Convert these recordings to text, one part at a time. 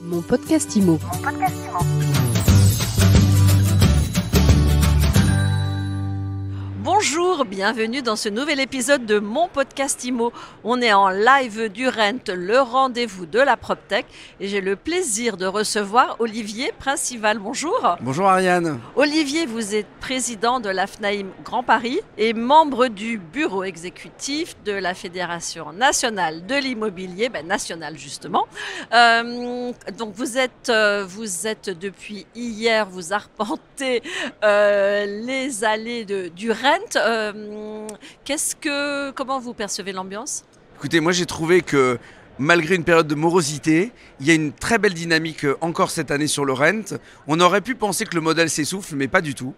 Mon podcast IMO. Bonjour, bienvenue dans ce nouvel épisode de mon podcast IMO. On est en live du Rent, le rendez-vous de la PropTech, et j'ai le plaisir de recevoir Olivier Princival. Bonjour. Bonjour Ariane. Olivier, vous êtes président de la FNAIM Grand Paris et membre du bureau exécutif de la Fédération nationale de l'immobilier, nationale justement. Donc vous êtes depuis hier, vous arpentez les allées du Rent. Comment vous percevez l'ambiance ? Écoutez, moi j'ai trouvé que malgré une période de morosité, il y a une très belle dynamique encore cette année sur le Rent. On aurait pu penser que le modèle s'essouffle, mais pas du tout.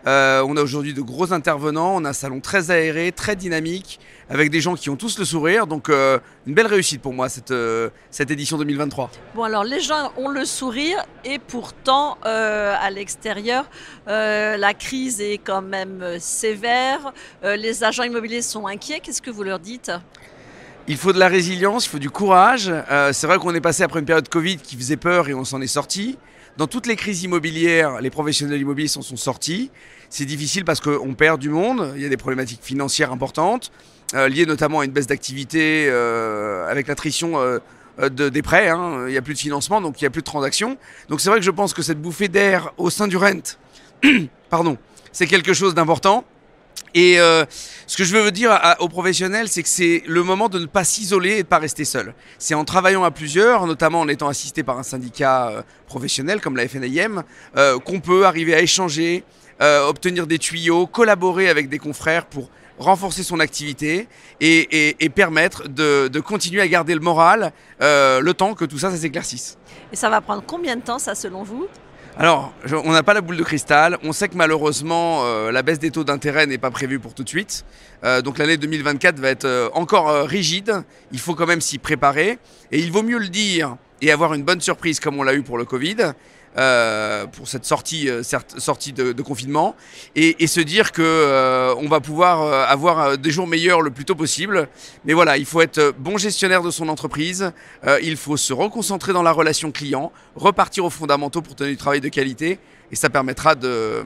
On a aujourd'hui de gros intervenants, on a un salon très aéré, très dynamique, avec des gens qui ont tous le sourire. Donc une belle réussite pour moi cette édition 2023. Bon alors les gens ont le sourire et pourtant à l'extérieur la crise est quand même sévère. Les agents immobiliers sont inquiets. Qu'est-ce que vous leur dites ? Il faut de la résilience, il faut du courage. C'est vrai qu'on est passé après une période Covid qui faisait peur et on s'en est sorti. Dans toutes les crises immobilières, les professionnels immobiliers s'en sont sortis. C'est difficile parce qu'on perd du monde, il y a des problématiques financières importantes, liées notamment à une baisse d'activité avec l'attrition des prêts. Il n'y a plus de financement, donc il n'y a plus de transactions. Donc c'est vrai que je pense que cette bouffée d'air au sein du Rent, c'est quelque chose d'important. Et ce que je veux dire aux professionnels, c'est que c'est le moment de ne pas s'isoler et de ne pas rester seul. C'est en travaillant à plusieurs, notamment en étant assisté par un syndicat professionnel comme la FNAIM, qu'on peut arriver à échanger, obtenir des tuyaux, collaborer avec des confrères pour renforcer son activité et permettre de continuer à garder le moral le temps que tout ça s'éclaircisse. Et ça va prendre combien de temps, ça, selon vous ? Alors, on n'a pas la boule de cristal. On sait que malheureusement, la baisse des taux d'intérêt n'est pas prévue pour tout de suite. Donc l'année 2024 va être encore rigide. Il faut quand même s'y préparer. Et il vaut mieux le dire et avoir une bonne surprise comme on l'a eu pour le Covid, pour cette sortie de confinement, et se dire qu'on va pouvoir avoir des jours meilleurs le plus tôt possible. Mais voilà, il faut être bon gestionnaire de son entreprise, il faut se reconcentrer dans la relation client, repartir aux fondamentaux pour tenir du travail de qualité, et ça permettra de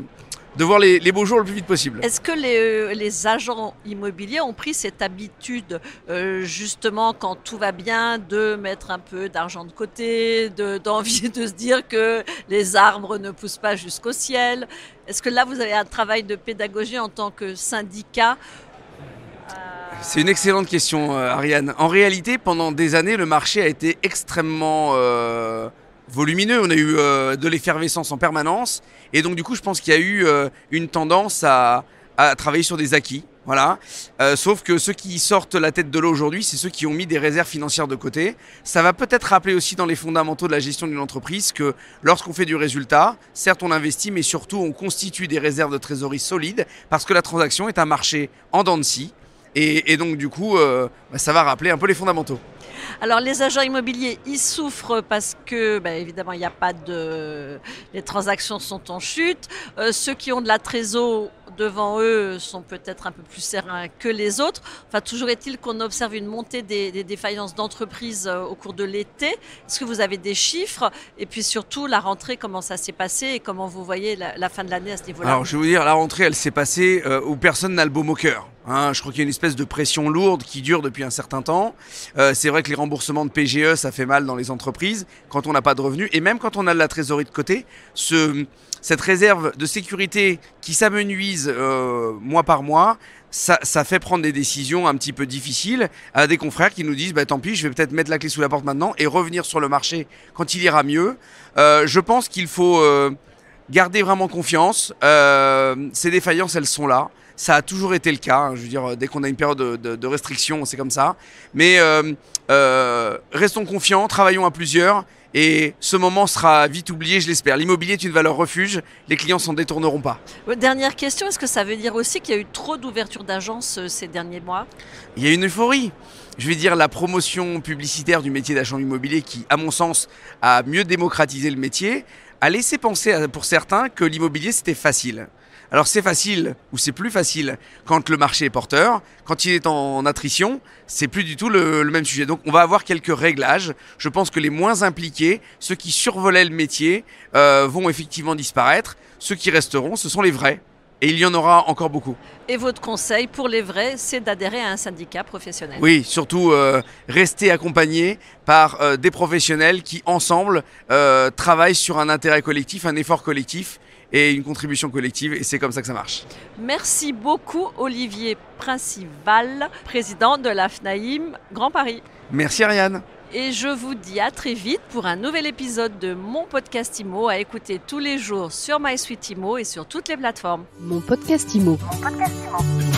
voir les beaux jours le plus vite possible. Est-ce que les agents immobiliers ont pris cette habitude, justement, quand tout va bien, de mettre un peu d'argent de côté, d'envie de se dire que les arbres ne poussent pas jusqu'au ciel ? Est-ce que là, vous avez un travail de pédagogie en tant que syndicat ? C'est une excellente question, Ariane. En réalité, pendant des années, le marché a été extrêmement volumineux. On a eu de l'effervescence en permanence. Et donc, du coup, je pense qu'il y a eu une tendance à travailler sur des acquis. Voilà. Sauf que ceux qui sortent la tête de l'eau aujourd'hui, c'est ceux qui ont mis des réserves financières de côté. Ça va peut-être rappeler aussi dans les fondamentaux de la gestion d'une entreprise que lorsqu'on fait du résultat, certes on investit, mais surtout on constitue des réserves de trésorerie solides parce que la transaction est un marché en dents de scie. Et donc, du coup, ça va rappeler un peu les fondamentaux. Alors les agents immobiliers, ils souffrent parce que, évidemment, il n'y a pas les transactions sont en chute. Ceux qui ont de la trésor devant eux sont peut-être un peu plus sereins que les autres. Enfin, toujours est-il qu'on observe une montée des défaillances d'entreprises au cours de l'été. Est-ce que vous avez des chiffres ? Et puis surtout, la rentrée, comment ça s'est passé et comment vous voyez la fin de l'année à ce niveau-là ? Alors, je vais vous dire, la rentrée, elle s'est passée où personne n'a le baume au cœur. Je crois qu'il y a une espèce de pression lourde qui dure depuis un certain temps. C'est vrai que les remboursements de PGE, ça fait mal dans les entreprises quand on n'a pas de revenus. Et même quand on a de la trésorerie de côté, cette réserve de sécurité qui s'amenuise mois par mois, ça fait prendre des décisions un petit peu difficiles à des confrères qui nous disent tant pis, je vais peut-être mettre la clé sous la porte maintenant et revenir sur le marché quand il ira mieux. Je pense qu'il faut garder vraiment confiance. Ces défaillances, elles sont là. Ça a toujours été le cas. Je veux dire, dès qu'on a une période de restriction, c'est comme ça. Mais restons confiants, travaillons à plusieurs. Et ce moment sera vite oublié, je l'espère. L'immobilier est une valeur refuge, les clients s'en détourneront pas. Dernière question, est-ce que ça veut dire aussi qu'il y a eu trop d'ouverture d'agences ces derniers mois ? Il y a une euphorie. Je vais dire la promotion publicitaire du métier d'agent immobilier qui, à mon sens, a mieux démocratisé le métier, a laissé penser pour certains que l'immobilier c'était facile. Alors c'est facile, ou c'est plus facile quand le marché est porteur. Quand il est en attrition, c'est plus du tout le même sujet. Donc on va avoir quelques réglages. Je pense que les moins impliqués, ceux qui survolaient le métier, vont effectivement disparaître. Ceux qui resteront, ce sont les vrais. Et il y en aura encore beaucoup. Et votre conseil pour les vrais, c'est d'adhérer à un syndicat professionnel. Oui, surtout rester accompagné par des professionnels qui, ensemble, travaillent sur un intérêt collectif, un effort collectif et une contribution collective. Et c'est comme ça que ça marche. Merci beaucoup Olivier Principal, président de la FNAIM Grand Paris. Merci Ariane. Et je vous dis à très vite pour un nouvel épisode de Mon Podcast Immo à écouter tous les jours sur MySuite Immo et sur toutes les plateformes. Mon Podcast Immo. Mon podcast Immo.